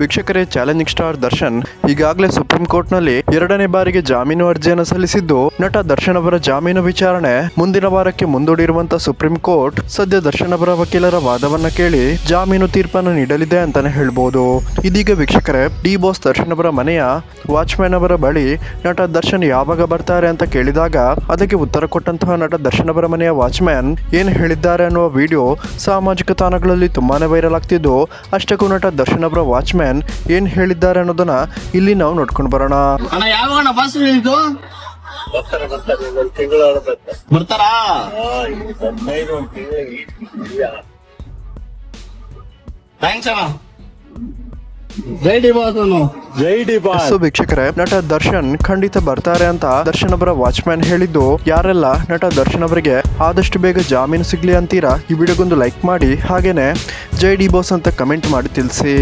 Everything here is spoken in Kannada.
ವೀಕ್ಷಕರೇ, ಚಾಲೆಂಜಿಂಗ್ ಸ್ಟಾರ್ ದರ್ಶನ್ ಈಗಾಗಲೇ ಸುಪ್ರೀಂ ಕೋರ್ಟ್ನಲ್ಲಿ 2ನೇ ಬಾರಿಗೆ ಜಾಮೀನು ಅರ್ಜಿಯನ್ನು ಸಲ್ಲಿಸಿದ್ದು, ನಟ ದರ್ಶನ್ ಅವರ ಜಾಮೀನು ವಿಚಾರಣೆ ಮುಂದಿನ ವಾರಕ್ಕೆ ಮುಂದೂಡಿರುವಂತಹ ಸುಪ್ರೀಂ ಕೋರ್ಟ್ ಸದ್ಯ ದರ್ಶನ್ ಅವರ ವಕೀಲರ ವಾದವನ್ನ ಕೇಳಿ ಜಾಮೀನು ತೀರ್ಪನ್ನು ನೀಡಲಿದೆ ಅಂತಾನೆ ಹೇಳ್ಬೋದು. ಇದೀಗ ವೀಕ್ಷಕರೇ, ಡಿ ಬಾಸ್ ದರ್ಶನ್ ಅವರ ಮನೆಯ ವಾಚ್ಮ್ಯಾನ್ ಅವರ ಬಳಿ ನಟ ದರ್ಶನ್ ಯಾವಾಗ ಬರ್ತಾರೆ ಅಂತ ಕೇಳಿದಾಗ ಅದಕ್ಕೆ ಉತ್ತರ ಕೊಟ್ಟಂತಹ ನಟ ದರ್ಶನ್ ಅವರ ಮನೆಯ ವಾಚ್ಮ್ಯಾನ್ ಏನ್ ಹೇಳಿದ್ದಾರೆ ಅನ್ನುವ ವಿಡಿಯೋ ಸಾಮಾಜಿಕ ತಾಣಗಳಲ್ಲಿ ತುಂಬಾನೇ ವೈರಲ್ ಆಗ್ತಿದ್ದು, ಅಷ್ಟಕ್ಕೂ ನಟ ದರ್ಶನ್ ಅವರ ವಾಚ್ಮ್ಯಾನ್ ಏನ್ ಹೇಳಿದ್ದಾರೆ ಅನ್ನೋದನ್ನ ಇಲ್ಲಿ ನಾವು ನೋಡ್ಕೊಂಡು ಬರೋಣ. ಬರ್ತಾರಾ? ಥ್ಯಾಂಕ್ಸ್ ಅಣ್ಣ. ಜೈ ಡಿ ಬಾಸ್. ಜೈ ಡಿ ಬಾಸ್. ಸೊ ವೀಕ್ಷಕರೇ, ನಟ ದರ್ಶನ್ ಖಂಡಿತ ಬರ್ತಾರೆ ಅಂತ ದರ್ಶನ್ ಅವರ ವಾಚ್ಮ್ಯಾನ್ ಹೇಳಿದ್ದು, ಯಾರೆಲ್ಲ ನಟ ದರ್ಶನ್ ಅವರಿಗೆ ಆದಷ್ಟು ಬೇಗ ಜಾಮೀನು ಸಿಗ್ಲಿ ಅಂತೀರಾ ಈ ವಿಡಿಯೋಗೊಂದು ಲೈಕ್ ಮಾಡಿ, ಹಾಗೇನೆ ಜೈ ಡಿ ಬಾಸ್ ಅಂತ ಕಮೆಂಟ್ ಮಾಡಿ ತಿಳಿಸಿ.